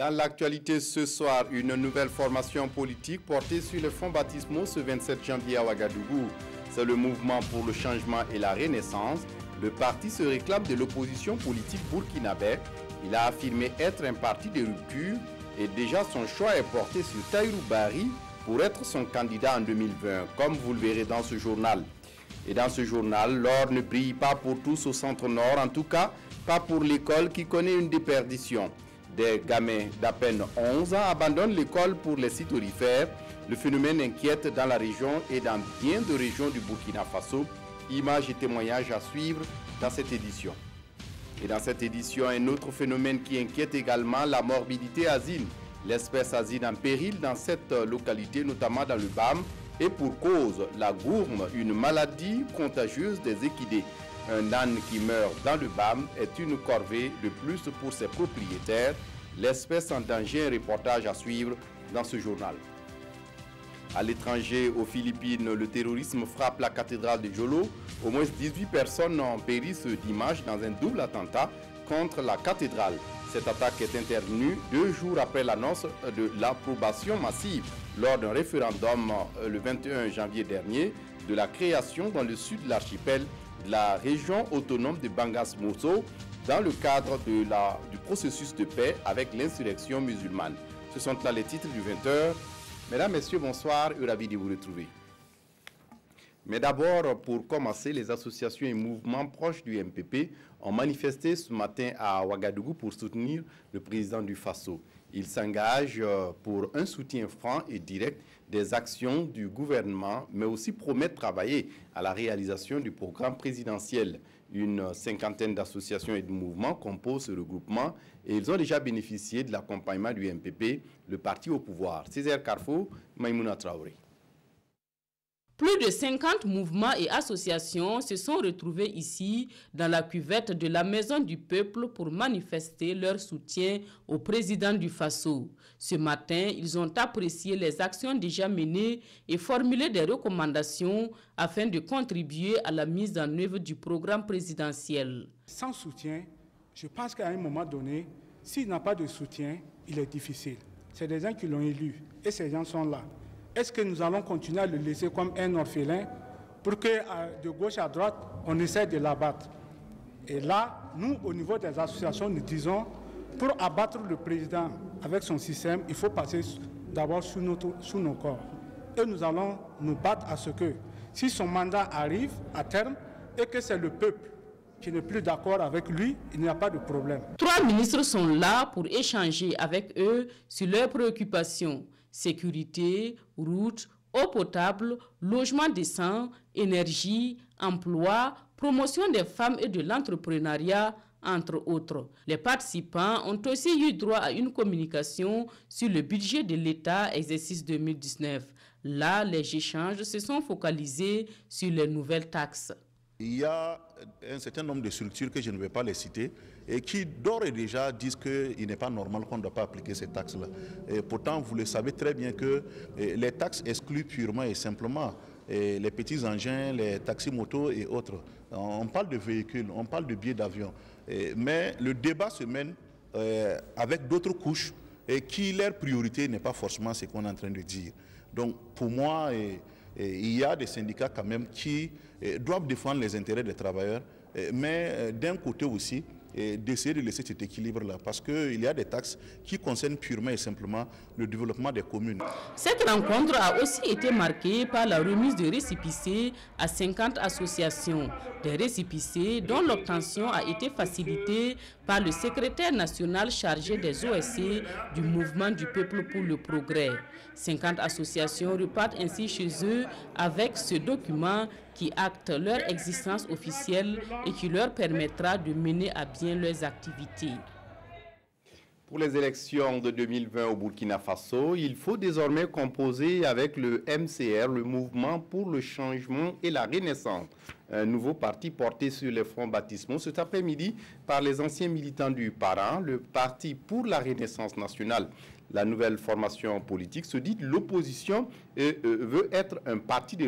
Dans l'actualité ce soir, une nouvelle formation politique portée sur les fonds baptismaux ce 27 janvier à Ouagadougou. C'est le mouvement pour le changement et la renaissance. Le parti se réclame de l'opposition politique burkinabé. Il a affirmé être un parti de rupture et déjà son choix est porté sur Tahirou Barry pour être son candidat en 2020, comme vous le verrez dans ce journal. Et dans ce journal, l'or ne brille pas pour tous au centre-nord, en tout cas pas pour l'école qui connaît une déperdition. Des gamins d'à peine 11 ans abandonnent l'école pour les sites aurifères. Le phénomène inquiète dans la région et dans bien de régions du Burkina Faso. Images et témoignages à suivre dans cette édition. Et dans cette édition, un autre phénomène qui inquiète également, la morbidité asine. L'espèce asine en péril dans cette localité, notamment dans le BAM, et pour cause, la gourme, une maladie contagieuse des équidés. Un âne qui meurt dans le BAM est une corvée de plus pour ses propriétaires. L'espèce en danger, un reportage à suivre dans ce journal. À l'étranger, aux Philippines, le terrorisme frappe la cathédrale de Jolo. Au moins 18 personnes ont péri ce dimanche dans un double attentat contre la cathédrale. Cette attaque est intervenue 2 jours après l'annonce de l'approbation massive lors d'un référendum le 21 janvier dernier de la création dans le sud de l'archipel de la région autonome de Bangas-Mosso dans le cadre du processus de paix avec l'insurrection musulmane. Ce sont là les titres du 20h. Mesdames, Messieurs, bonsoir et ravi de vous retrouver. Mais d'abord, pour commencer, les associations et mouvements proches du MPP ont manifesté ce matin à Ouagadougou pour soutenir le président du Faso. Ils s'engagent pour un soutien franc et direct des actions du gouvernement, mais aussi promettent travailler à la réalisation du programme présidentiel. Une cinquantaine d'associations et de mouvements composent ce regroupement et ils ont déjà bénéficié de l'accompagnement du MPP, le parti au pouvoir. Césaire Carrefour, Maïmouna Traoré. Plus de 50 mouvements et associations se sont retrouvés ici dans la cuvette de la Maison du Peuple pour manifester leur soutien au président du Faso. Ce matin, ils ont apprécié les actions déjà menées et formulé des recommandations afin de contribuer à la mise en œuvre du programme présidentiel. Sans soutien, je pense qu'à un moment donné, s'il n'a pas de soutien, il est difficile. C'est des gens qui l'ont élu et ces gens sont là. Est-ce que nous allons continuer à le laisser comme un orphelin pour que de gauche à droite, on essaie de l'abattre? Et là, nous, au niveau des associations, nous disons, pour abattre le président avec son système, il faut passer d'abord sous nos corps. Et nous allons nous battre à ce que, si son mandat arrive à terme et que c'est le peuple qui n'est plus d'accord avec lui, il n'y a pas de problème. 3 ministres sont là pour échanger avec eux sur leurs préoccupations. Sécurité, routes, eau potable, logement décent, énergie, emploi, promotion des femmes et de l'entrepreneuriat, entre autres. Les participants ont aussi eu droit à une communication sur le budget de l'État exercice 2019. Là, les échanges se sont focalisés sur les nouvelles taxes. Il y a un certain nombre de structures que je ne vais pas les citer et qui d'ores et déjà disent qu'il n'est pas normal qu'on ne doit pas appliquer ces taxes-là. Et pourtant, vous le savez très bien que les taxes excluent purement et simplement les petits engins, les taxis-motos et autres. On parle de véhicules, on parle de billets d'avion. Mais le débat se mène avec d'autres couches et qui leur priorité n'est pas forcément ce qu'on est en train de dire. Donc pour moi, il y a des syndicats quand même qui doivent défendre les intérêts des travailleurs, mais d'un côté aussi, d'essayer de laisser cet équilibre-là, parce qu'il y a des taxes qui concernent purement et simplement le développement des communes. Cette rencontre a aussi été marquée par la remise de récépissés à 50 associations. Des récépissés dont l'obtention a été facilitée par le secrétaire national chargé des OSC du Mouvement du Peuple pour le Progrès. 50 associations repartent ainsi chez eux avec ce document qui acte leur existence officielle et qui leur permettra de mener à bien leurs activités. Pour les élections de 2020 au Burkina Faso, il faut désormais composer avec le MCR, le Mouvement pour le changement et la renaissance, un nouveau parti porté sur les fonds baptismaux cet après-midi par les anciens militants du PARAN, le Parti pour la Renaissance nationale. La nouvelle formation politique se dit de l'opposition et veut être un parti de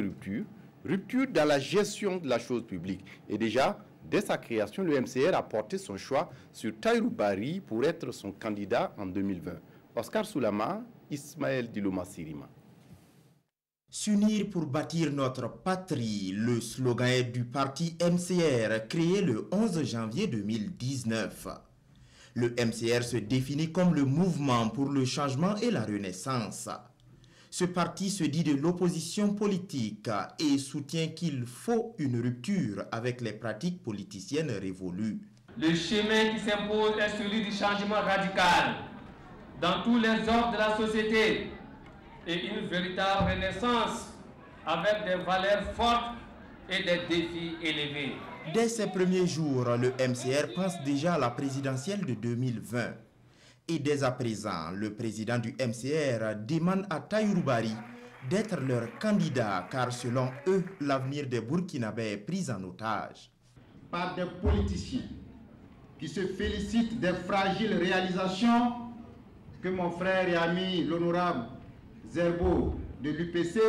rupture dans la gestion de la chose publique. Et déjà, Dès sa création, le MCR a porté son choix sur Tahirou Barry pour être son candidat en 2020. Oscar Soulama, Ismaël Diloma Sirima. S'unir pour bâtir notre patrie, le slogan est du parti MCR créé le 11 janvier 2019. Le MCR se définit comme le mouvement pour le changement et la renaissance. Ce parti se dit de l'opposition politique et soutient qu'il faut une rupture avec les pratiques politiciennes révolues. Le chemin qui s'impose est celui du changement radical dans tous les ordres de la société et une véritable renaissance avec des valeurs fortes et des défis élevés. Dès ses premiers jours, le MCR pense déjà à la présidentielle de 2020. Et dès à présent, le président du MCR demande à Tahirou Barry d'être leur candidat car selon eux, l'avenir des Burkinabés est pris en otage. Par des politiciens qui se félicitent des fragiles réalisations que mon frère et ami l'honorable Zerbo de l'UPC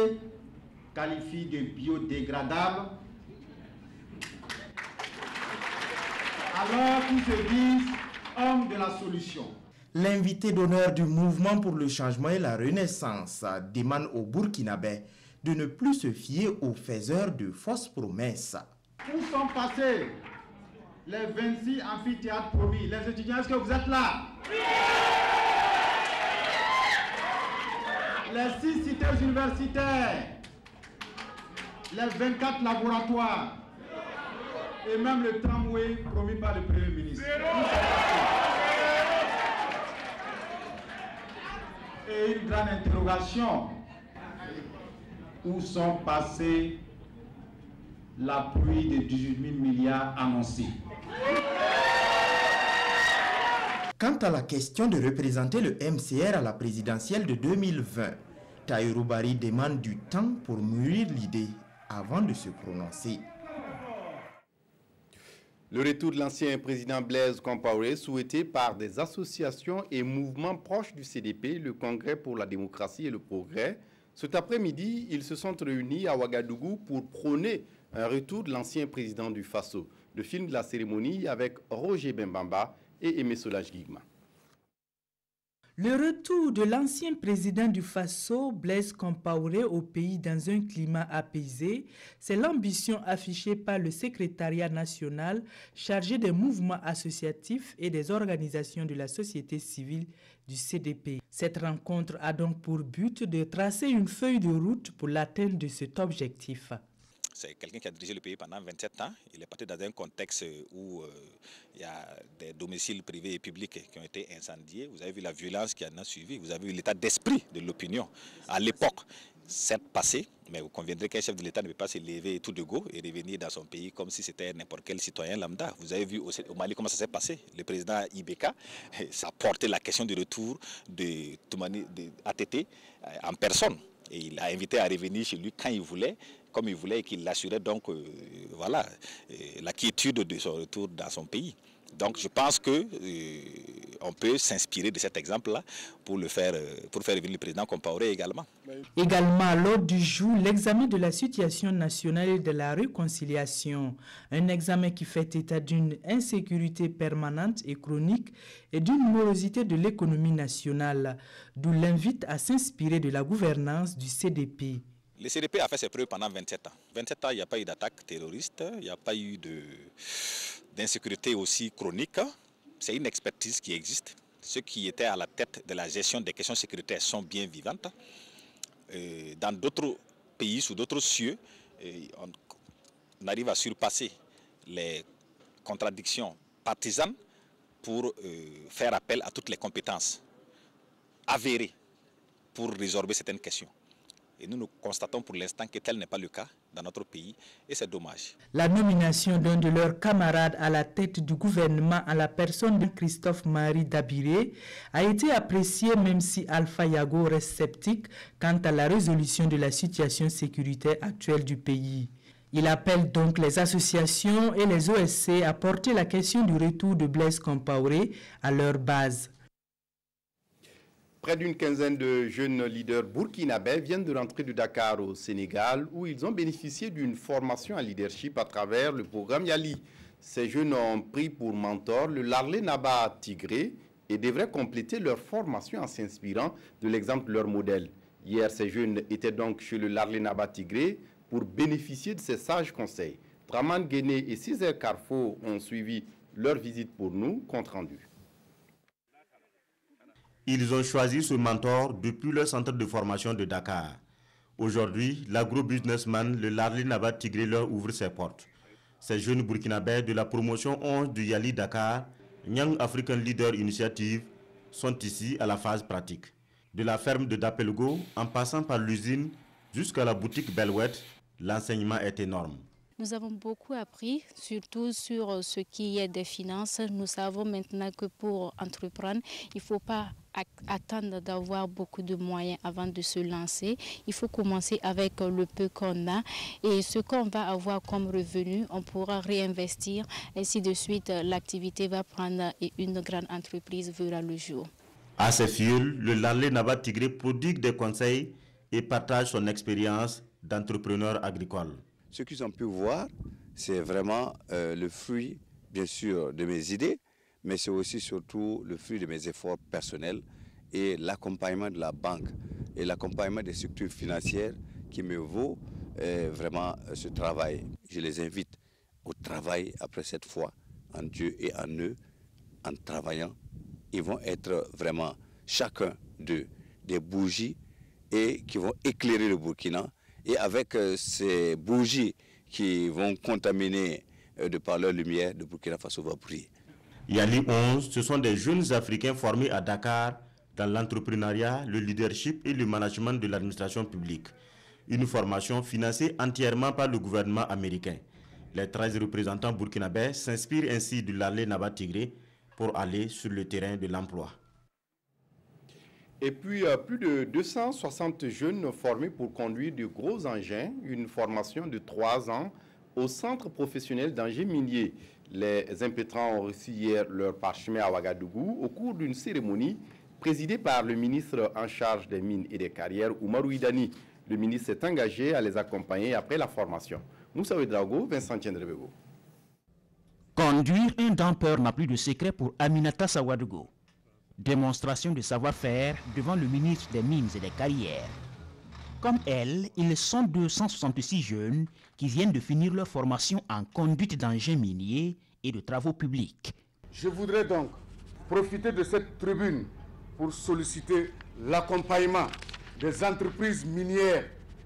qualifie de biodégradables, alors qu'ils se disent hommes de la solution. L'invité d'honneur du mouvement pour le changement et la renaissance demande aux Burkinabés de ne plus se fier aux faiseurs de fausses promesses. Où sont passés les 26 amphithéâtres promis? Les étudiants, est-ce que vous êtes là? Oui! Les 6 cités universitaires, les 24 laboratoires et même le tramway promis par le Premier ministre. Et une grande interrogation, où sont passés l'appui de 18 000 milliards annoncés? Quant à la question de représenter le MCR à la présidentielle de 2020, Tahirou Barry demande du temps pour mûrir l'idée avant de se prononcer. Le retour de l'ancien président Blaise Compaoré, souhaité par des associations et mouvements proches du CDP, le Congrès pour la démocratie et le progrès. Cet après-midi, ils se sont réunis à Ouagadougou pour prôner un retour de l'ancien président du Faso. Le film de la cérémonie avec Roger Bembamba et Aimé Solage Guigma. Le retour de l'ancien président du Faso, Blaise Compaoré, au pays dans un climat apaisé, c'est l'ambition affichée par le secrétariat national chargé des mouvements associatifs et des organisations de la société civile du CDP. Cette rencontre a donc pour but de tracer une feuille de route pour l'atteinte de cet objectif. C'est quelqu'un qui a dirigé le pays pendant 27 ans. Il est parti dans un contexte où il y a des domiciles privés et publics qui ont été incendiés. Vous avez vu la violence qui en a suivi. Vous avez vu l'état d'esprit de l'opinion à l'époque. Certes passé, mais vous conviendrez qu'un chef de l'État ne peut pas se lever tout de go et revenir dans son pays comme si c'était n'importe quel citoyen lambda. Vous avez vu au Mali comment ça s'est passé. Le président Ibeka, ça a porté la question du retour de ATT en personne. Et il a invité à revenir chez lui quand il voulait, comme il voulait, et qu'il assurait donc voilà, la quiétude de son retour dans son pays. Donc je pense qu'on peut s'inspirer de cet exemple-là pour faire revenir le président Compaoré également. Également à l'ordre du jour, l'examen de la situation nationale et de la réconciliation. Un examen qui fait état d'une insécurité permanente et chronique et d'une morosité de l'économie nationale, d'où l'invite à s'inspirer de la gouvernance du CDP. Le CDP a fait ses preuves pendant 27 ans. 27 ans, il n'y a pas eu d'attaque terroriste, il n'y a pas eu d'insécurité aussi chronique. C'est une expertise qui existe. Ceux qui étaient à la tête de la gestion des questions sécuritaires sont bien vivantes. Dans d'autres pays, sous d'autres cieux, on arrive à surpasser les contradictions partisanes pour faire appel à toutes les compétences avérées pour résorber certaines questions. Et nous constatons pour l'instant que tel n'est pas le cas dans notre pays et c'est dommage. La nomination d'un de leurs camarades à la tête du gouvernement à la personne de Christophe-Marie Dabiré a été appréciée même si Alpha Yago reste sceptique quant à la résolution de la situation sécuritaire actuelle du pays. Il appelle donc les associations et les OSC à porter la question du retour de Blaise Compaoré à leur base. Près d'une quinzaine de jeunes leaders burkinabés viennent de rentrer de Dakar au Sénégal où ils ont bénéficié d'une formation en leadership à travers le programme Yali. Ces jeunes ont pris pour mentor le Larlé Naba Tigré et devraient compléter leur formation en s'inspirant de l'exemple de leur modèle. Hier, ces jeunes étaient donc chez le Larlé Naba Tigré pour bénéficier de ces sages conseils. Draman Guéné et Césaire Carrefour ont suivi leur visite pour nous, compte rendu. Ils ont choisi ce mentor depuis leur centre de formation de Dakar. Aujourd'hui, l'agro-businessman, le Larlé Naba Tigré, leur ouvre ses portes. Ces jeunes burkinabés de la promotion 11 du Yali Dakar, Young African Leader Initiative, sont ici à la phase pratique. De la ferme de Dapelgo, en passant par l'usine jusqu'à la boutique Belwet, l'enseignement est énorme. Nous avons beaucoup appris, surtout sur ce qui est des finances. Nous savons maintenant que pour entreprendre, il ne faut pas attendre d'avoir beaucoup de moyens avant de se lancer. Il faut commencer avec le peu qu'on a et ce qu'on va avoir comme revenu, on pourra réinvestir. Ainsi de suite, l'activité va prendre et une grande entreprise verra le jour. À ses fils, le Larlé Naba Tigré prodigue des conseils et partage son expérience d'entrepreneur agricole. Ce qu'ils ont pu voir, c'est vraiment le fruit, bien sûr, de mes idées, mais c'est aussi surtout le fruit de mes efforts personnels et l'accompagnement de la banque et l'accompagnement des structures financières qui me vaut vraiment ce travail. Je les invite au travail après cette foi, en Dieu et en eux, en travaillant. Ils vont être vraiment chacun d'eux des bougies et qui vont éclairer le Burkina. Et avec ces bougies qui vont contaminer de par leur lumière, le Burkina Faso va briller. Yali 11, ce sont des jeunes Africains formés à Dakar dans l'entrepreneuriat, le leadership et le management de l'administration publique. Une formation financée entièrement par le gouvernement américain. Les 13 représentants burkinabés s'inspirent ainsi du Larlé Naba Tigré pour aller sur le terrain de l'emploi. Et puis, plus de 260 jeunes formés pour conduire de gros engins, une formation de 3 ans au Centre professionnel d'engins miniers. Les impétrants ont reçu hier leur parchemin à Ouagadougou au cours d'une cérémonie présidée par le ministre en charge des mines et des carrières, Oumarou Idani. Le ministre s'est engagé à les accompagner après la formation. Moussa Ouedraogo, Vincent Tiendrebego. Conduire un dampeur n'a plus de secret pour Aminata Sawadougou. Démonstration de savoir-faire devant le ministre des Mines et des Carrières. Comme elle, ils sont 266 jeunes qui viennent de finir leur formation en conduite d'engins miniers et de travaux publics. Je voudrais donc profiter de cette tribune pour solliciter l'accompagnement des entreprises minières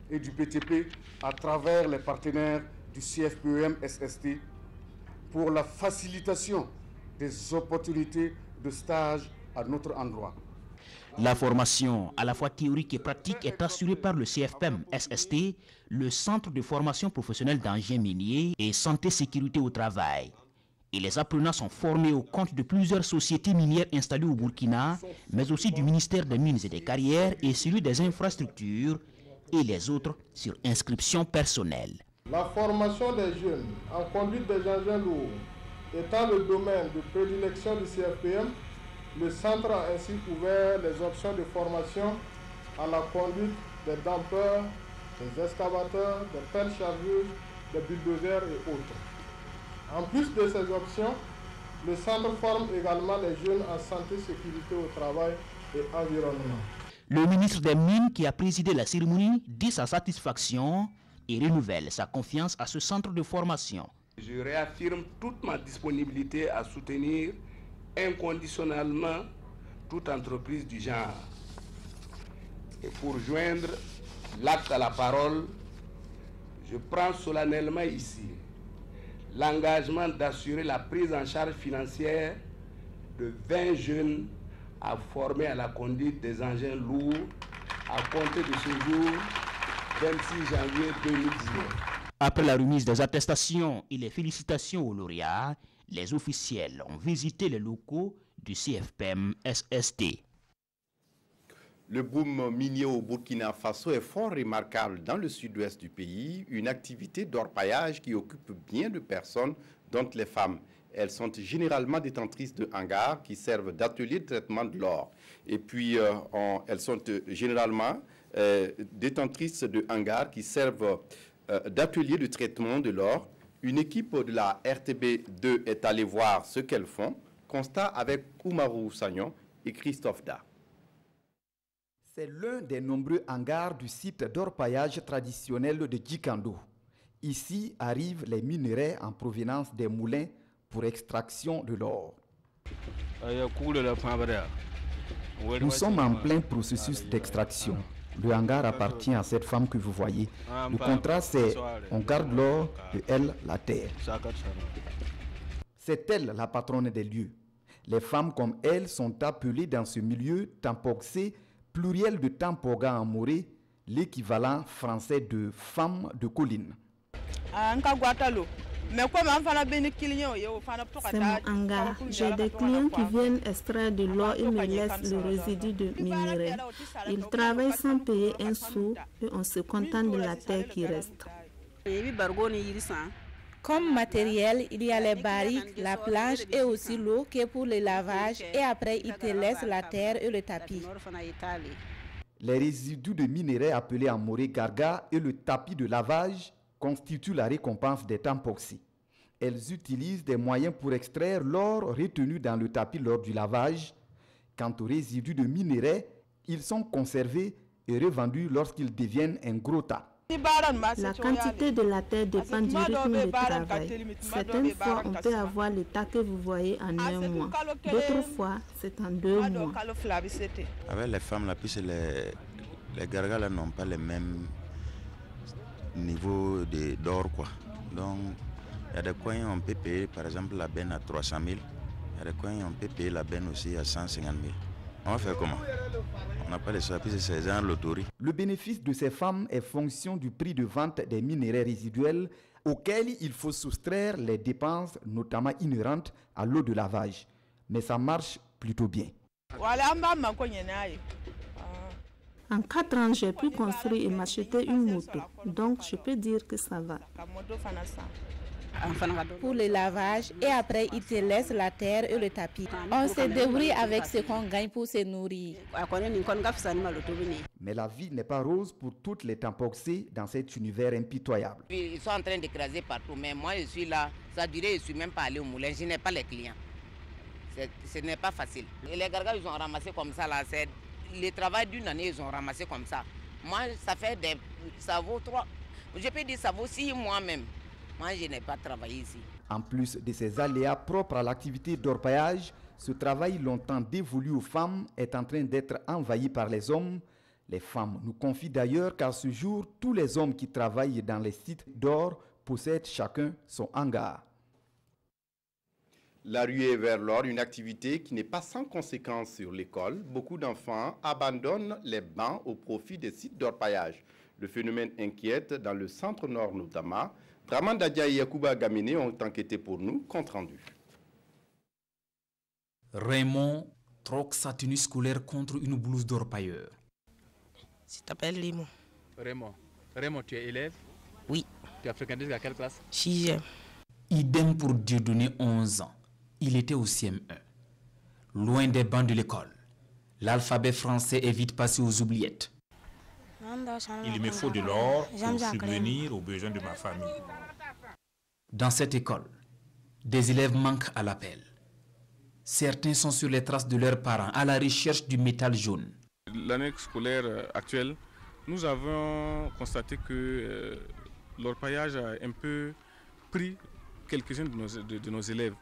et du BTP à travers les partenaires du CFPEM-SST pour la facilitation des opportunités de stage à notre endroit. La formation, à la fois théorique et pratique, est assurée par le CFPEM-SST, le Centre de formation professionnelle d'engins miniers et santé-sécurité au travail. Et les apprenants sont formés au compte de plusieurs sociétés minières installées au Burkina, mais aussi du ministère des Mines et des Carrières et celui des infrastructures, et les autres sur inscription personnelle. La formation des jeunes en conduite des engins lourds étant le domaine de prédilection du CFPM, le centre a ainsi ouvert les options de formation à la conduite des dampeurs, des excavateurs, des pelles chargeuses, des bulldozers et autres. En plus de ces options, le centre forme également les jeunes en santé, sécurité au travail et environnement. Le ministre des Mines, qui a présidé la cérémonie, dit sa satisfaction et renouvelle sa confiance à ce centre de formation. Je réaffirme toute ma disponibilité à soutenir inconditionnellement toute entreprise du genre. Et pour joindre l'acte à la parole, je prends solennellement ici l'engagement d'assurer la prise en charge financière de 20 jeunes à former à la conduite des engins lourds à compter de ce jour, 26 janvier 2019. Après la remise des attestations et les félicitations aux lauréats, les officiels ont visité les locaux du CFPEM-SST. Le boom minier au Burkina Faso est fort remarquable dans le sud-ouest du pays, une activité d'orpaillage qui occupe bien de personnes, dont les femmes. Elles sont généralement détentrices de hangars qui servent d'atelier de traitement de l'or. Et puis, elles sont généralement détentrices de hangars qui servent d'atelier de traitement de l'or. Une équipe de la RTB2 est allée voir ce qu'elles font. Constat avec Oumarou Sagnon et Christophe Da. C'est l'un des nombreux hangars du site d'orpaillage traditionnel de Djikando. Ici arrivent les minerais en provenance des moulins pour extraction de l'or. Nous sommes en plein processus d'extraction. Le hangar appartient à cette femme que vous voyez. Le contrat, c'est on garde l'or et elle la terre. C'est elle la patronne des lieux. Les femmes comme elle sont appelées dans ce milieu tampoxé, pluriel de tampoga en moré, l'équivalent français de femme de colline. C'est mon hangar. J'ai des clients qui viennent extraire de l'or et me laissent le résidu de minerai. Ils travaillent sans payer un sou et on se contente de la terre qui reste. Comme matériel, il y a les barriques, la planche et aussi l'eau qui est pour le lavage et après ils te laissent la terre et le tapis. Les résidus de minerai appelés en moré garga et le tapis de lavage constituent la récompense des tampoxés. Elles utilisent des moyens pour extraire l'or retenu dans le tapis lors du lavage. Quant aux résidus de minerai, ils sont conservés et revendus lorsqu'ils deviennent un gros tas. La quantité de la terre dépend du rythme de travail. Certaines fois, on peut avoir le tas que vous voyez en un mois. D'autres fois, c'est en 2 mois. Avec les femmes, là, puisque les gargas n'ont pas le même niveau d'or, quoi. Donc, il y a des coins où on peut payer, par exemple, la benne à 300 000. Il y a des coins où on peut payer la benne aussi à 150 000. On va faire comment? On n'a pas les choix, puisque c'est un loterie. Le bénéfice de ces femmes est fonction du prix de vente des minerais résiduels auxquels il faut soustraire les dépenses, notamment inhérentes à l'eau de lavage. Mais ça marche plutôt bien. En 4 ans, j'ai pu construire et m'acheter une moto. Donc, je peux dire que ça va. Pour le lavage et après ils te laissent la terre et le tapis. On se débrouille avec ce qu'on gagne pour se nourrir. Mais la vie n'est pas rose pour toutes les tampoxés dans cet univers impitoyable. Ils sont en train d'écraser partout, mais moi je suis là, ça a duré, je ne suis même pas allé au moulin, je n'ai pas les clients. Ce n'est pas facile. Et les gargas, ils ont ramassé comme ça, là, c'est le travail d'une année, ils ont ramassé comme ça. Moi, ça vaut 3, je peux dire ça vaut 6 mois même. Moi, je n'ai pas travaillé ici. En plus de ces aléas propres à l'activité d'orpaillage, ce travail longtemps dévolu aux femmes est en train d'être envahi par les hommes. Les femmes nous confient d'ailleurs qu'à ce jour, tous les hommes qui travaillent dans les sites d'or possèdent chacun son hangar. La ruée vers l'or, une activité qui n'est pas sans conséquences sur l'école. Beaucoup d'enfants abandonnent les bancs au profit des sites d'orpaillage. Le phénomène inquiète dans le centre-nord notamment. Draman Dadia et Yacouba Gamine ont enquêté pour nous, compte rendu. Raymond troque sa tenue scolaire contre une blouse d'orpailleur. Tu t'appelles Raymond. Raymond, tu es élève? Oui. Tu as fréquenté jusqu'à quelle classe? 6e. Idem pour Dieudonné, 11 ans. Il était au CM1. Loin des bancs de l'école, l'alphabet français est vite passé aux oubliettes. Il me faut de l'or pour subvenir aux besoins de ma famille. Dans cette école, des élèves manquent à l'appel. Certains sont sur les traces de leurs parents à la recherche du métal jaune. L'année scolaire actuelle, nous avons constaté que l'orpaillage a un peu pris quelques-uns de nos élèves.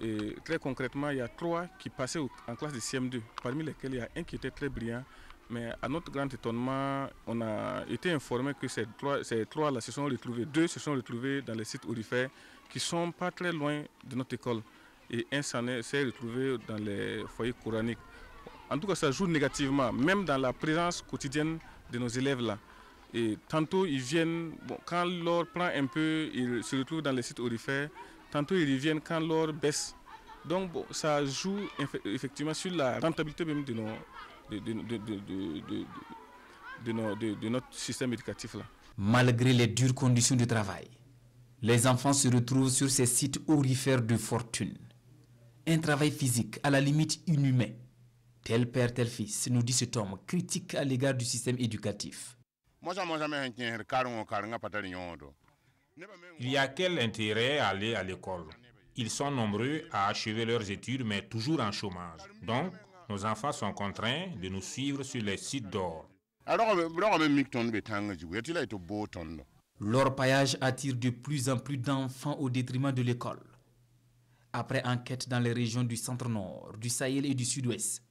Et très concrètement, il y a 3 qui passaient en classe de CM2, parmi lesquels il y a un qui était très brillant. Mais à notre grand étonnement, on a été informé que ces 3-là se sont retrouvés, 2 se sont retrouvés dans les sites aurifères qui ne sont pas très loin de notre école. Et un s'est retrouvé dans les foyers coraniques. En tout cas, ça joue négativement, même dans la présence quotidienne de nos élèves là. Et tantôt, ils viennent, quand l'or prend un peu, ils se retrouvent dans les sites aurifères. Tantôt, ils reviennent quand l'or baisse. Donc, ça joue effectivement sur la rentabilité même de notre système éducatif là. Malgré les dures conditions de travail, les enfants se retrouvent sur ces sites aurifères de fortune. Un travail physique à la limite inhumain. Tel père, tel fils, nous dit cet homme critique à l'égard du système éducatif. Il y a quel intérêt à aller à l'école? Ils sont nombreux à achever leurs études, mais toujours en chômage. Donc, nos enfants sont contraints de nous suivre sur les sites d'or. L'orpaillage attire de plus en plus d'enfants au détriment de l'école. Après enquête dans les régions du centre-nord, du Sahel et du sud-ouest,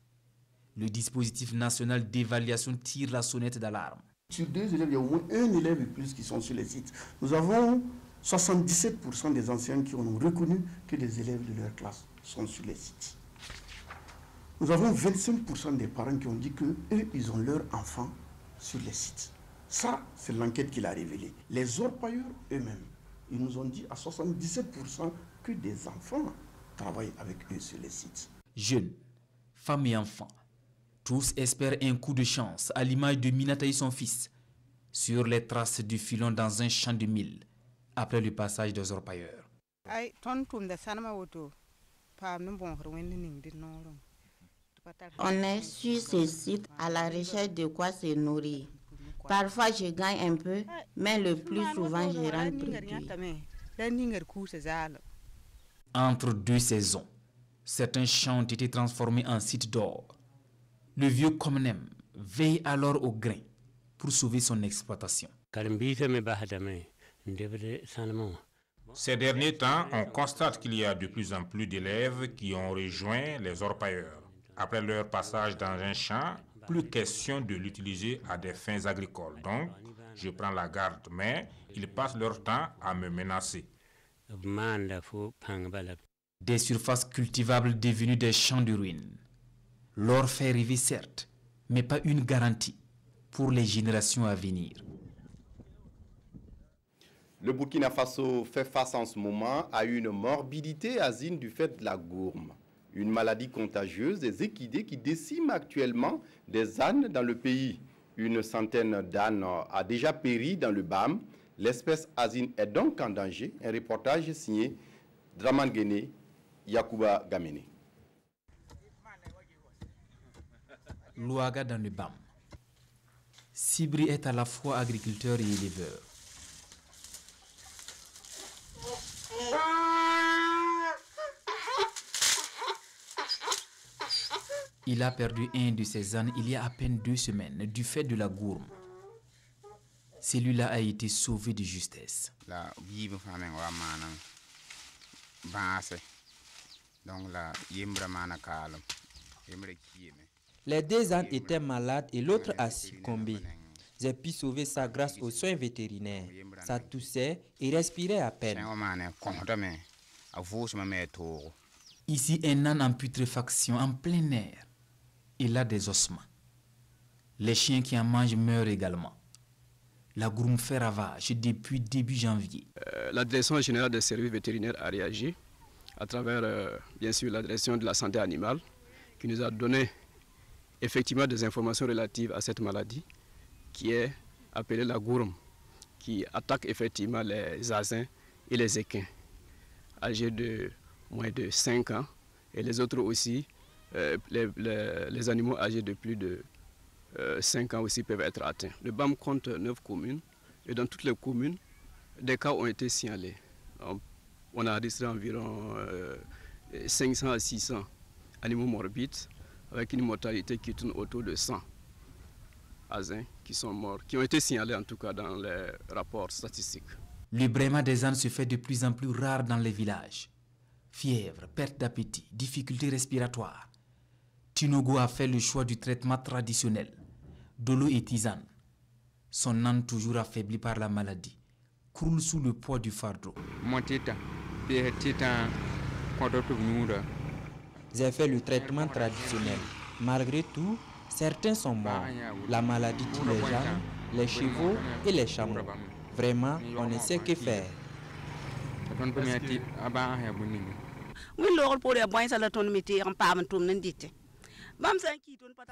le dispositif national d'évaluation tire la sonnette d'alarme. Sur 2 élèves, il y a au moins un élève et plus qui sont sur les sites. Nous avons 77% des enseignants qui ont reconnu que les élèves de leur classe sont sur les sites. Nous avons 25% des parents qui ont dit qu'eux, ils ont leurs enfants sur les sites. Ça, c'est l'enquête qui l'a révélé. Les orpailleurs eux-mêmes, ils nous ont dit à 77% que des enfants travaillent avec eux sur les sites. Jeunes, femmes et enfants, tous espèrent un coup de chance à l'image de Minata et son fils sur les traces du filon dans un champ de mil après le passage des orpailleurs. On est sur ce site à la recherche de quoi se nourrir. Parfois je gagne un peu, mais le plus souvent je rentre brûlé. Entre deux saisons, certains champs ont été transformés en sites d'or. Le vieux Komnem veille alors au grain pour sauver son exploitation. Ces derniers temps, on constate qu'il y a de plus en plus d'élèves qui ont rejoint les orpailleurs. Après leur passage dans un champ, plus question de l'utiliser à des fins agricoles. Donc, je prends la garde, mais ils passent leur temps à me menacer. Des surfaces cultivables devenues des champs de ruines. L'or fait rêver certes, mais pas une garantie pour les générations à venir. Le Burkina Faso fait face en ce moment à une morbidité asine du fait de la gourme. Une maladie contagieuse des équidés qui décime actuellement des ânes dans le pays. Une centaine d'ânes a déjà péri dans le BAM. L'espèce asine est donc en danger. Un reportage signé Draman Guéné, Yacouba Gamene. Louaga dans le BAM. Sibri est à la fois agriculteur et éleveur. Il a perdu un de ses ânes il y a à peine 2 semaines du fait de la gourme. Celui-là a été sauvé de justesse. Les 2 ânes étaient malades et l'autre a succombé. J'ai pu sauver ça grâce aux soins vétérinaires. Ça toussait et respirait à peine. Ici, un âne en putréfaction, en plein air. Il a des ossements. Les chiens qui en mangent meurent également. La gourme fait ravage depuis début janvier. La direction générale des services vétérinaires a réagi à travers, bien sûr, la direction de la santé animale qui nous a donné effectivement des informations relatives à cette maladie qui est appelée la gourme, qui attaque effectivement les asins et les équins âgés de moins de 5 ans et les autres aussi, les animaux âgés de plus de 5 ans aussi peuvent être atteints. Le BAM compte 9 communes et dans toutes les communes, des cas ont été signalés. On a enregistré environ 500 à 600 animaux morbides avec une mortalité qui tourne autour de 100 asins qui sont morts, qui ont été signalés en tout cas dans les rapports statistiques. Le braiement des ânes se fait de plus en plus rare dans les villages. Fièvre, perte d'appétit, difficultés respiratoires. Tinogo a fait le choix du traitement traditionnel, de l'eau et tisane. Son âne, toujours affaibli par la maladie, croule sous le poids du fardeau. J'ai fait le traitement traditionnel. Malgré tout, certains sont morts. La maladie tue les gens, les chevaux et les chameaux. Vraiment, on ne sait que faire.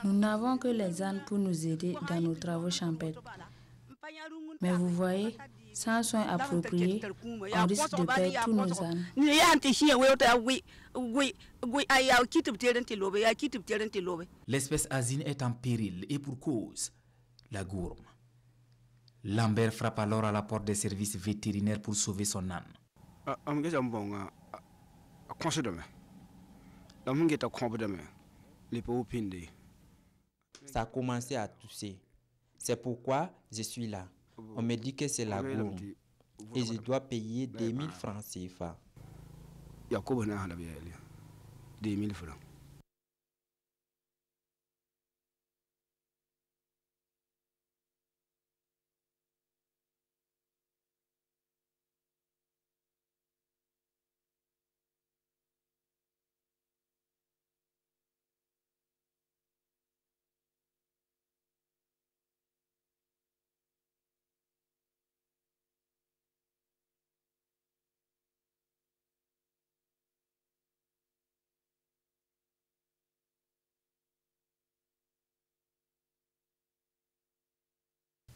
Nous n'avons que les ânes pour nous aider dans nos travaux champêtres. Mais vous voyez, sans soins appropriés, on risque de perdre tous nos ânes. L'espèce asine est en péril et pour cause, la gourme. Lambert frappe alors à la porte des services vétérinaires pour sauver son âne. Ça a commencé à tousser. C'est pourquoi je suis là. On me dit que c'est la gourme. Et je dois payer 2000 francs CFA. 2000 francs.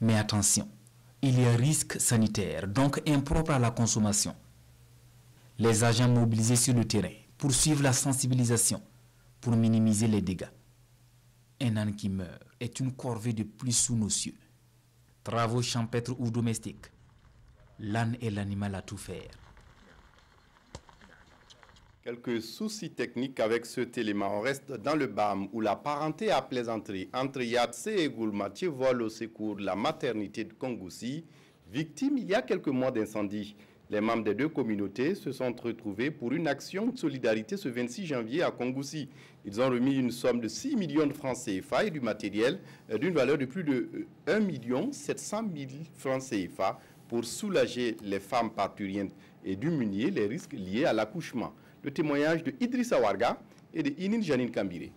Mais attention, il y a risque sanitaire, donc impropre à la consommation. Les agents mobilisés sur le terrain poursuivent la sensibilisation pour minimiser les dégâts. Un âne qui meurt est une corvée de plus sous nos cieux. Travaux champêtres ou domestiques, l'âne est l'animal à tout faire. Quelques soucis techniques avec cet élément. On reste dans le BAM où la parenté à plaisanterie entre Yatse et Goulmatier vole au secours de la maternité de Kongoussi, victime il y a quelques mois d'incendie. Les membres des deux communautés se sont retrouvés pour une action de solidarité ce 26 janvier à Kongoussi. Ils ont remis une somme de 6 millions de francs CFA et du matériel d'une valeur de plus de 1 700 000 francs CFA pour soulager les femmes parturientes et diminuer les risques liés à l'accouchement. Le témoignage de Idrissa Warga et de Inin Janine Kambire.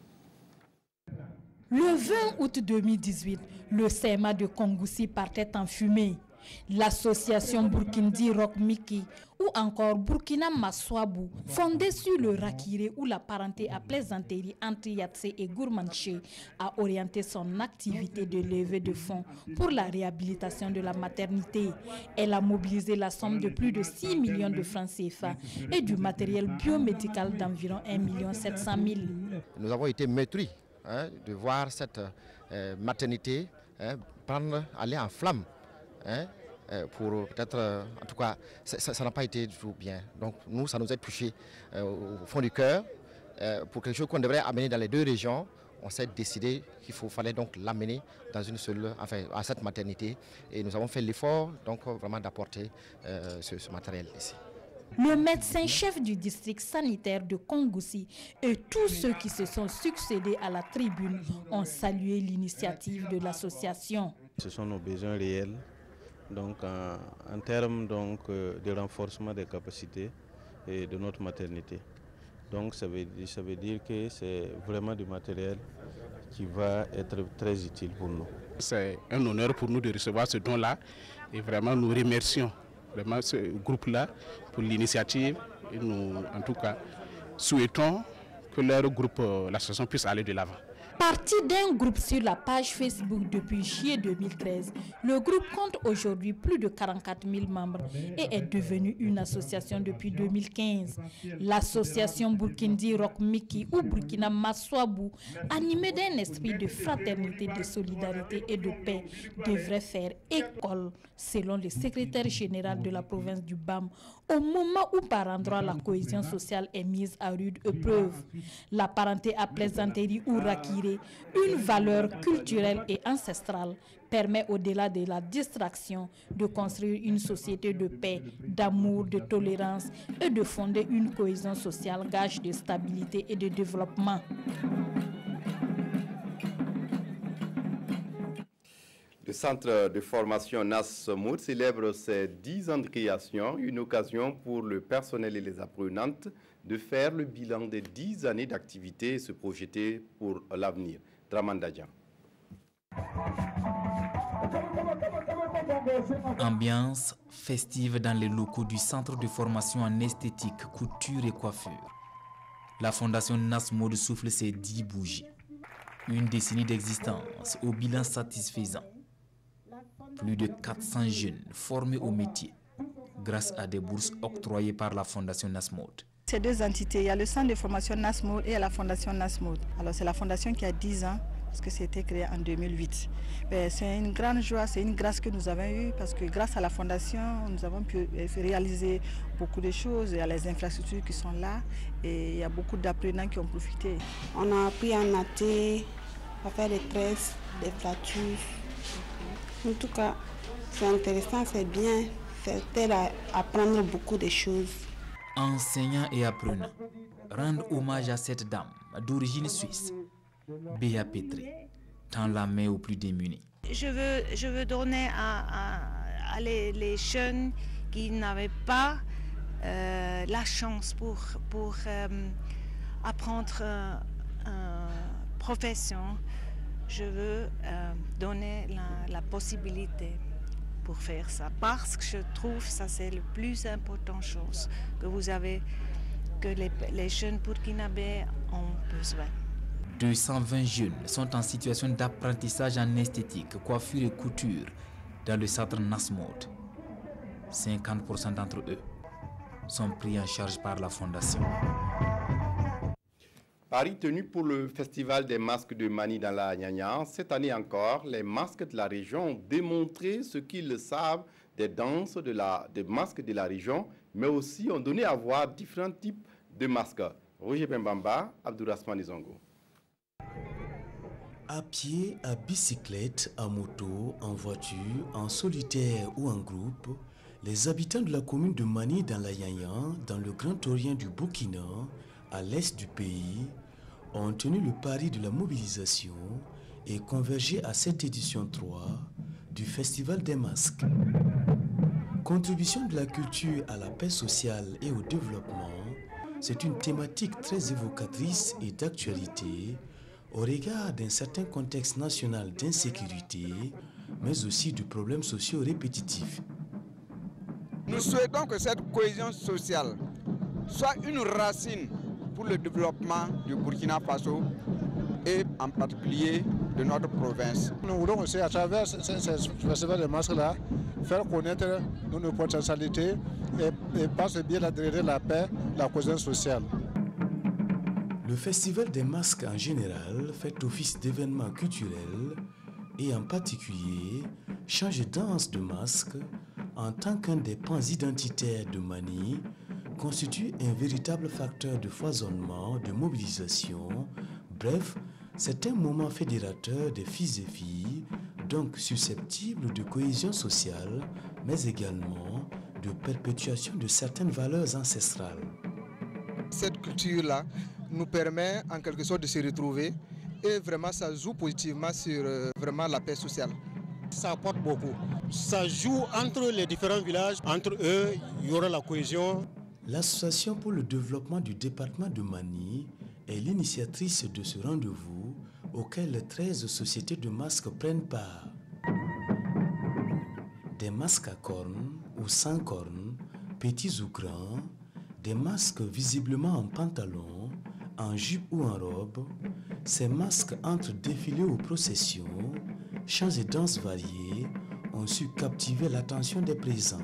Le 20 août 2018, le CMA de Kongoussi partait en fumée. L'association Burkindi Rock Miki ou encore Burkina Maswabou, fondée sur le Rakiré ou la parenté à plaisanterie entre Yatse et Gourmanché, a orienté son activité de levée de fonds pour la réhabilitation de la maternité. Elle a mobilisé la somme de plus de 6 millions de francs CFA et du matériel biomédical d'environ 1 700 000. Nous avons été meurtris de voir cette maternité aller en flammes. Pour peut-être, en tout cas, ça n'a pas été du tout bien. Donc nous, ça nous a touché au fond du cœur. Pour quelque chose qu'on devrait amener dans les deux régions, on s'est décidé qu'il fallait donc l'amener dans une seule, enfin, à cette maternité. Et nous avons fait l'effort donc vraiment d'apporter ce matériel ici. Le médecin-chef du district sanitaire de Kongoussi et tous ceux qui se sont succédés à la tribune ont salué l'initiative de l'association. Ce sont nos besoins réels. Donc, en termes de renforcement des capacités et de notre maternité. Donc, ça veut dire que c'est vraiment du matériel qui va être très utile pour nous. C'est un honneur pour nous de recevoir ce don-là et vraiment nous remercions vraiment ce groupe-là pour l'initiative et nous, en tout cas, souhaitons que leur groupe, l'association, puisse aller de l'avant. Parti d'un groupe sur la page Facebook depuis juillet 2013, le groupe compte aujourd'hui plus de 44 000 membres et est devenu une association depuis 2015. L'association Burkindi Rock Miki ou Burkina Maswabou, animée d'un esprit de fraternité, de solidarité et de paix, devrait faire école, selon le secrétaire général de la province du BAM, au moment où par endroit la cohésion sociale est mise à rude épreuve. La parenté à plaisanterie ou rakiré, une valeur culturelle et ancestrale, permet au-delà de la distraction de construire une société de paix, d'amour, de tolérance et de fonder une cohésion sociale gage de stabilité et de développement. Le centre de formation NASMOUD célèbre ses 10 ans de création, une occasion pour le personnel et les apprenantes de faire le bilan des 10 années d'activité et se projeter pour l'avenir. Dramandadjan. Ambiance festive dans les locaux du centre de formation en esthétique, couture et coiffure. La fondation NASMOUD souffle ses 10 bougies. Une décennie d'existence au bilan satisfaisant. Plus de 400 jeunes formés au métier grâce à des bourses octroyées par la fondation NASMOUD. Ces deux entités, il y a le centre de formation NASMOUD et la fondation NASMOUD. Alors c'est la fondation qui a 10 ans parce que c'était créé en 2008. C'est une grande joie, c'est une grâce que nous avons eue parce que grâce à la fondation, nous avons pu réaliser beaucoup de choses. Il y a les infrastructures qui sont là et il y a beaucoup d'apprenants qui ont profité. On a appris à natter, à faire des tresses, des flatures. En tout cas, c'est intéressant, c'est bien, ça t'aide à apprendre beaucoup de choses. Enseignants et apprenants, rendent hommage à cette dame d'origine suisse, Béa Petri, tend la main aux plus démunis. Je veux donner à les jeunes qui n'avaient pas la chance pour apprendre une profession. Je veux donner la possibilité pour faire ça, parce que je trouve que ça c'est le plus important chose que vous avez, que les jeunes burkinabés ont besoin. 220 jeunes sont en situation d'apprentissage en esthétique, coiffure et couture dans le centre Nasmod. 50% d'entre eux sont pris en charge par la fondation. Paris tenu pour le festival des masques de Mani dans la Nyanya. Cette année encore, les masques de la région ont démontré ce qu'ils savent des danses des masques de la région, mais aussi ont donné à voir différents types de masques. Roger Bembamba, Abdourahmane Zongo. À pied, à bicyclette, à moto, en voiture, en solitaire ou en groupe, les habitants de la commune de Mani dans la Yanyan, dans le Grand Orient du Burkina, à l'est du pays, ont tenu le pari de la mobilisation et convergé à cette édition 3 du Festival des masques. Contribution de la culture à la paix sociale et au développement, c'est une thématique très évocatrice et d'actualité au regard d'un certain contexte national d'insécurité, mais aussi de problèmes sociaux répétitifs. Nous souhaitons que cette cohésion sociale soit une racine pour le développement du Burkina Faso et en particulier de notre province. Nous voulons aussi à travers ce festival de masques-là faire connaître nos potentialités et par ce biais d'adhérer la paix, la cohésion sociale. Le Festival des masques en général fait office d'événement culturel et en particulier Change danse de masque en tant qu'un des pans identitaires de Mani constitue un véritable facteur de foisonnement, de mobilisation. Bref, c'est un moment fédérateur des fils et filles, donc susceptible de cohésion sociale, mais également de perpétuation de certaines valeurs ancestrales. Cette culture-là nous permet en quelque sorte de se retrouver et vraiment ça joue positivement sur vraiment la paix sociale. Ça apporte beaucoup. Ça joue entre les différents villages, entre eux, il y aura la cohésion. L'Association pour le développement du département de Mani est l'initiatrice de ce rendez-vous auquel 13 sociétés de masques prennent part. Des masques à cornes ou sans cornes, petits ou grands, des masques visiblement en pantalon, en jupe ou en robe, ces masques entre défilés ou processions, chants et danses variés ont su captiver l'attention des présents.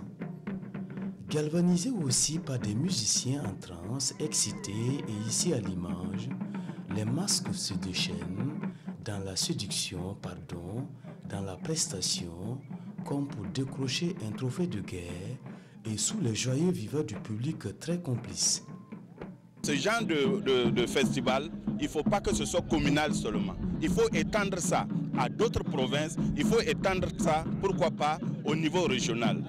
Galvanisés aussi par des musiciens en transe, excités et ici à l'image, les masques se déchaînent dans la séduction, dans la prestation, comme pour décrocher un trophée de guerre et sous les joyeux viveurs du public très complice. Ce genre de festival, il ne faut pas que ce soit communal seulement. Il faut étendre ça à d'autres provinces, il faut étendre ça, pourquoi pas, au niveau régional.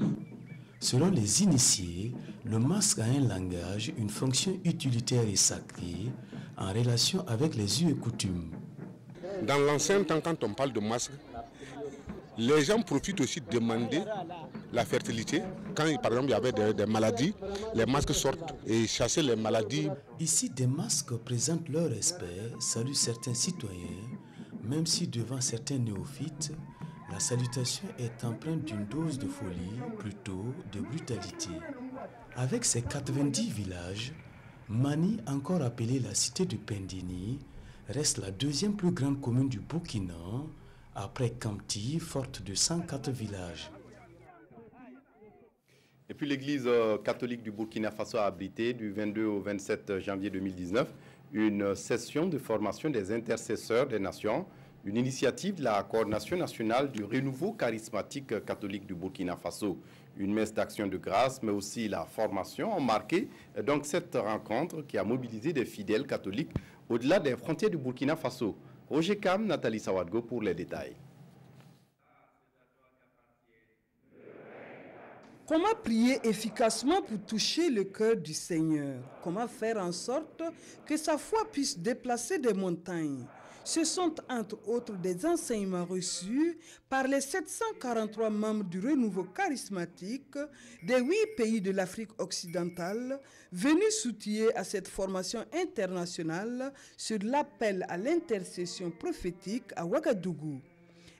Selon les initiés, le masque a un langage, une fonction utilitaire et sacrée en relation avec les us et coutumes. Dans l'ancien temps, quand on parle de masque, les gens profitent aussi de demander la fertilité. Quand par exemple il y avait des maladies, les masques sortent et chassent les maladies. Ici, des masques présentent leur respect, saluent certains citoyens, même si devant certains néophytes, la salutation est empreinte d'une dose de folie, plutôt de brutalité. Avec ses 90 villages, Mani, encore appelée la cité de Pendini, reste la deuxième plus grande commune du Burkina, après Kamti, forte de 104 villages. Et puis l'église catholique du Burkina Faso a abrité du 22 au 27 janvier 2019 une session de formation des intercesseurs des nations. une initiative de la Coordination nationale du renouveau charismatique catholique du Burkina Faso. Une messe d'action de grâce, mais aussi la formation ont marqué donc cette rencontre qui a mobilisé des fidèles catholiques au-delà des frontières du Burkina Faso. Roger Kam, Nathalie Sawadgo pour les détails. Comment prier efficacement pour toucher le cœur du Seigneur? Comment faire en sorte que sa foi puisse déplacer des montagnes? Ce sont entre autres des enseignements reçus par les 743 membres du renouveau charismatique des 8 pays de l'Afrique occidentale venus soutiller à cette formation internationale sur l'appel à l'intercession prophétique à Ouagadougou.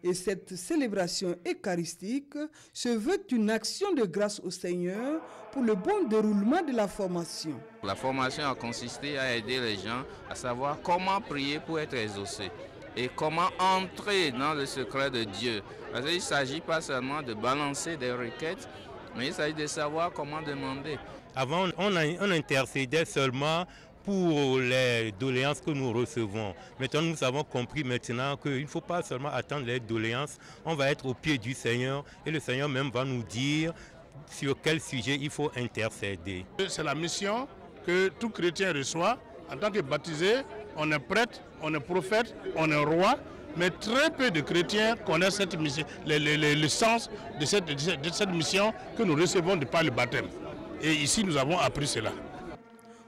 Et cette célébration eucharistique se veut une action de grâce au Seigneur pour le bon déroulement de la formation. La formation a consisté à aider les gens à savoir comment prier pour être exaucés et comment entrer dans le secret de Dieu. Parce qu'il ne s'agit pas seulement de balancer des requêtes, mais il s'agit de savoir comment demander. Avant, on intercédait seulement pour les doléances que nous recevons. Maintenant, nous avons compris maintenant qu'il ne faut pas seulement attendre les doléances, on va être au pied du Seigneur et le Seigneur même va nous dire sur quel sujet il faut intercéder. C'est la mission que tout chrétien reçoit. En tant que baptisé, on est prêtre, on est prophète, on est roi, mais très peu de chrétiens connaissent cette mission, le sens de cette mission que nous recevons de par le baptême. Et ici, nous avons appris cela.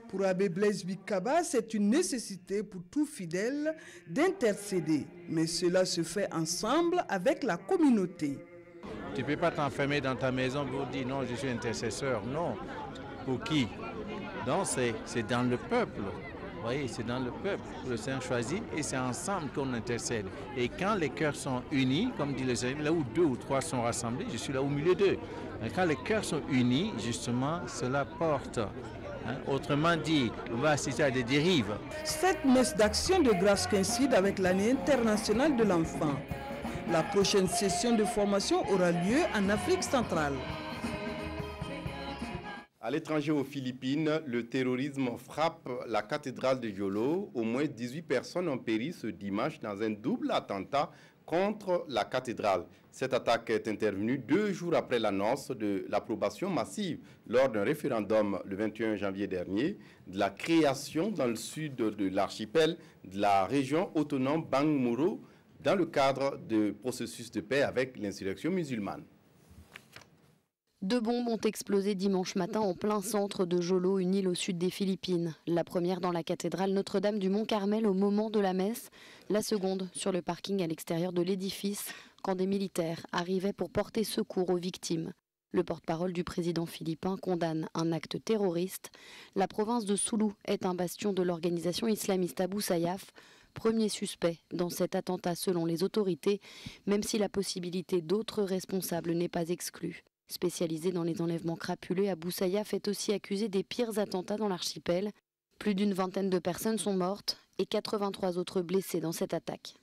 Pour Abbé Blaise Bikaba, c'est une nécessité pour tout fidèle d'intercéder. Mais cela se fait ensemble avec la communauté. Tu ne peux pas t'enfermer dans ta maison pour dire non, je suis intercesseur. Non. Pour qui? Non, c'est dans le peuple. Vous voyez, c'est dans le peuple que le Seigneur choisit et c'est ensemble qu'on intercède. Et quand les cœurs sont unis, comme dit le Seigneur, là où 2 ou 3 sont rassemblés, je suis là au milieu d'eux. Mais quand les cœurs sont unis, justement, cela porte. Autrement dit, on va assister à des dérives. Cette messe d'action de grâce coïncide avec l'année internationale de l'enfant. La prochaine session de formation aura lieu en Afrique centrale. À l'étranger aux Philippines, le terrorisme frappe la cathédrale de Jolo. Au moins 18 personnes ont péri ce dimanche dans un double attentat contre la cathédrale. Cette attaque est intervenue 2 jours après l'annonce de l'approbation massive lors d'un référendum le 21 janvier dernier de la création dans le sud de l'archipel de la région autonome Bangmuro dans le cadre du processus de paix avec l'insurrection musulmane. 2 bombes ont explosé dimanche matin en plein centre de Jolo, une île au sud des Philippines. La première dans la cathédrale Notre-Dame du Mont-Carmel au moment de la messe, la seconde sur le parking à l'extérieur de l'édifice quand des militaires arrivaient pour porter secours aux victimes. Le porte-parole du président philippin condamne un acte terroriste. La province de Sulu est un bastion de l'organisation islamiste Abu Sayyaf, premier suspect dans cet attentat selon les autorités, même si la possibilité d'autres responsables n'est pas exclue. Spécialisé dans les enlèvements crapuleux, Abu Sayyaf est aussi accusé des pires attentats dans l'archipel. Plus d'une vingtaine de personnes sont mortes et 83 autres blessées dans cette attaque.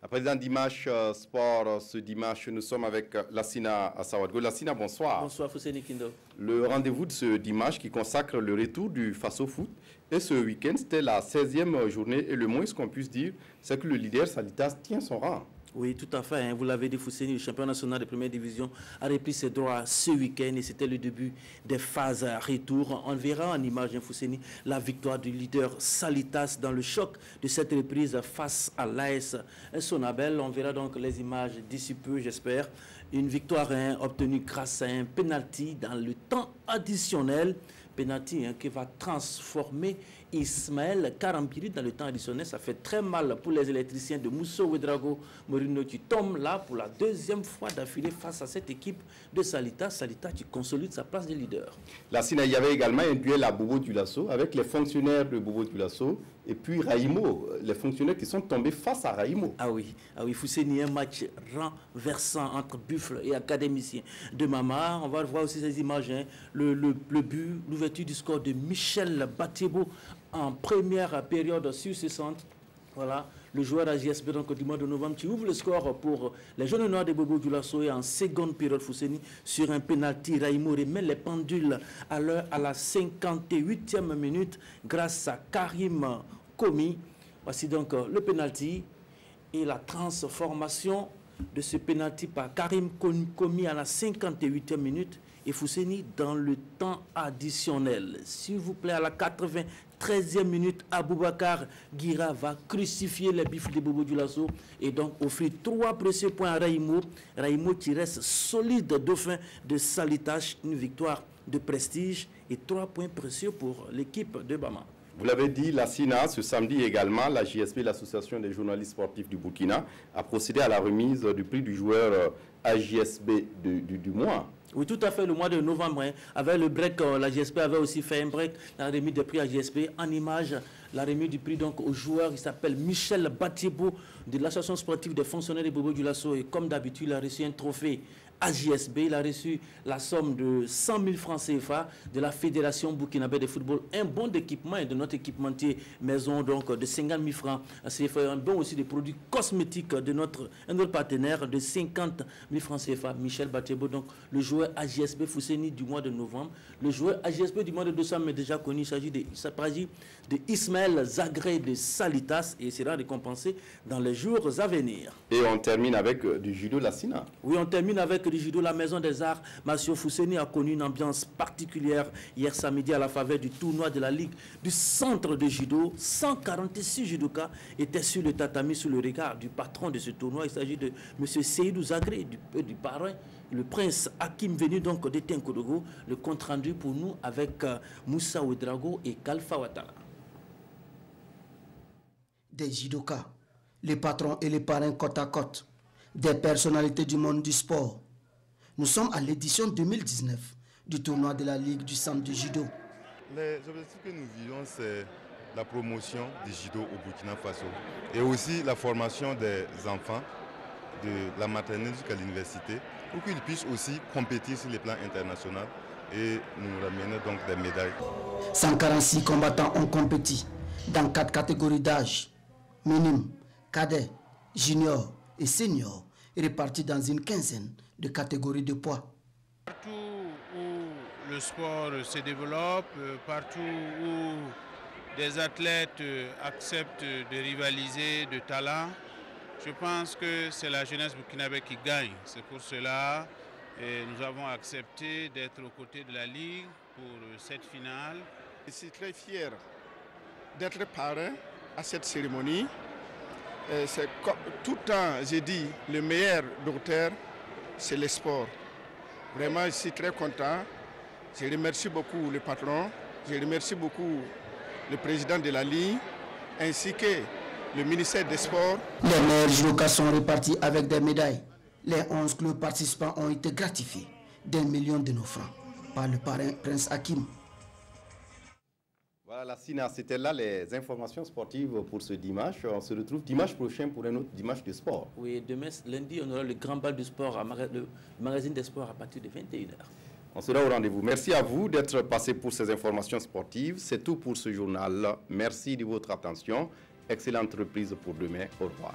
À présent, Dimanche Sport, ce dimanche, nous sommes avec Lassina Sawadgo. Lassina, bonsoir. Bonsoir, Fousseni Kindo. Le rendez-vous de ce dimanche qui consacre le retour du Faso Foot. Et ce week-end, c'était la 16e journée. Et le moins qu'on puisse dire, c'est que le leader Salitas tient son rang. Oui, tout à fait. Vous l'avez dit, Fousseni, le champion national de première division a repris ses droits ce week-end et c'était le début des phases retour. On verra en image, Fousseni, la victoire du leader Salitas dans le choc de cette reprise face à l'AS Sonabel. On verra donc les images d'ici peu, j'espère. Une victoire obtenue grâce à un penalty dans le temps additionnel. Penalty qui va transformer Ismaël Karampiri dans le temps additionnel. Ça fait très mal pour les électriciens de Mousso Ouedraogo Morino qui tombe là pour la 2e fois d'affilée face à cette équipe de Salitas. Salitas qui consolide sa place de leader. La Sina, il y avait également un duel à Bobo Dioulasso avec les fonctionnaires de Bobo Dioulasso et puis Raïmo, les fonctionnaires qui sont tombés face à Raïmo. Ah oui, Fousseni, un match renversant entre Buffle et académiciens de Mama. On va voir aussi ces images, le but, l'ouverture du score de Michel Batebo en première période sur ce centre. Voilà, le joueur AJSB donc du mois de novembre qui ouvre le score pour les jeunes noirs de Bobo Dioulasso et en seconde période Fousseni sur un penalty. Raïmo remet les pendules à l'heure à la 58e minute grâce à Karim Komi. Voici donc le penalty et la transformation de ce pénalty par Karim commis à la 58e minute et Fousseni dans le temps additionnel. S'il vous plaît, à la 93e minute, Aboubakar Guira va crucifier les bifs de Bobo Dioulasso et donc offrir 3 précieux points à Raïmo. Raïmo qui reste solide dauphin de Salitache, une victoire de prestige et 3 points précieux pour l'équipe de Bama. Vous l'avez dit, la SINA, ce samedi également, la JSP, l'Association des journalistes sportifs du Burkina, a procédé à la remise du prix du joueur AJSB du mois. Oui, tout à fait, le mois de novembre. Hein, avec le break, la JSP avait aussi fait un break, la remise des prix à JSP. En image, la remise du prix donc, au joueur, il s'appelle Michel Batiebo de l'Association sportive des fonctionnaires de Bobo Dioulasso. Et comme d'habitude, il a reçu un trophée AJSB. Il a reçu la somme de 100 000 francs CFA de la Fédération burkinabé de football. Un bon d'équipement et de notre équipementier maison donc, de 50 000 francs CFA. Un bon aussi des produits cosmétiques de un autre partenaire de 50 000 francs CFA, Michel Batiebo. Donc le joueur AJSB Fousseni du mois de novembre. Le joueur AJSB du mois de décembre est déjà connu. Il s'agit de Ismaël Zagré de Salitas et il sera récompensé dans les jours à venir. Et on termine avec du judo la SINA. Oui, on termine avec du judo. La Maison des Arts Martiaux Fousseni a connu une ambiance particulière hier samedi à la faveur du tournoi de la Ligue du centre de judo. 146 judokas étaient sur le tatami sous le regard du patron de ce tournoi. Il s'agit de M. Seydou Zagré, du parrain, le prince Hakim venu donc de Tenkodogo. Le compte rendu pour nous avec Moussa Ouedrago et Kalfa Ouattara. Des judokas, les patrons et les parrains côte à côte, des personnalités du monde du sport. Nous sommes à l'édition 2019 du tournoi de la Ligue du centre du judo. Les objectifs que nous visons, c'est la promotion du judo au Burkina Faso et aussi la formation des enfants de la maternelle jusqu'à l'université pour qu'ils puissent aussi compétir sur les plans internationaux et nous ramener donc des médailles. 146 combattants ont compéti dans 4 catégories d'âge, minime, cadet, junior et senior, répartis dans une quinzaine de catégories de poids. Partout où le sport se développe, partout où des athlètes acceptent de rivaliser de talent, je pense que c'est la jeunesse burkinabé qui gagne. C'est pour cela que nous avons accepté d'être aux côtés de la Ligue pour cette finale. Je suis très fier d'être parrain à cette cérémonie. Tout le temps, j'ai dit, le meilleur docteur, c'est le sport. Vraiment, je suis très content. Je remercie beaucoup le patron, je remercie beaucoup le président de la Ligue, ainsi que le ministère des Sports. Les meilleurs judokas sont répartis avec des médailles. Les 11 clubs participants ont été gratifiés d'1 million de nos francs par le parrain Prince Hakim. Voilà la SINA, c'était là les informations sportives pour ce dimanche. On se retrouve dimanche prochain pour un autre dimanche de sport. Oui, demain, lundi, on aura le grand bal du sport, le magazine des sports à partir de 21h. On sera au rendez-vous. Merci à vous d'être passé pour ces informations sportives. C'est tout pour ce journal. Merci de votre attention. Excellente reprise pour demain. Au revoir.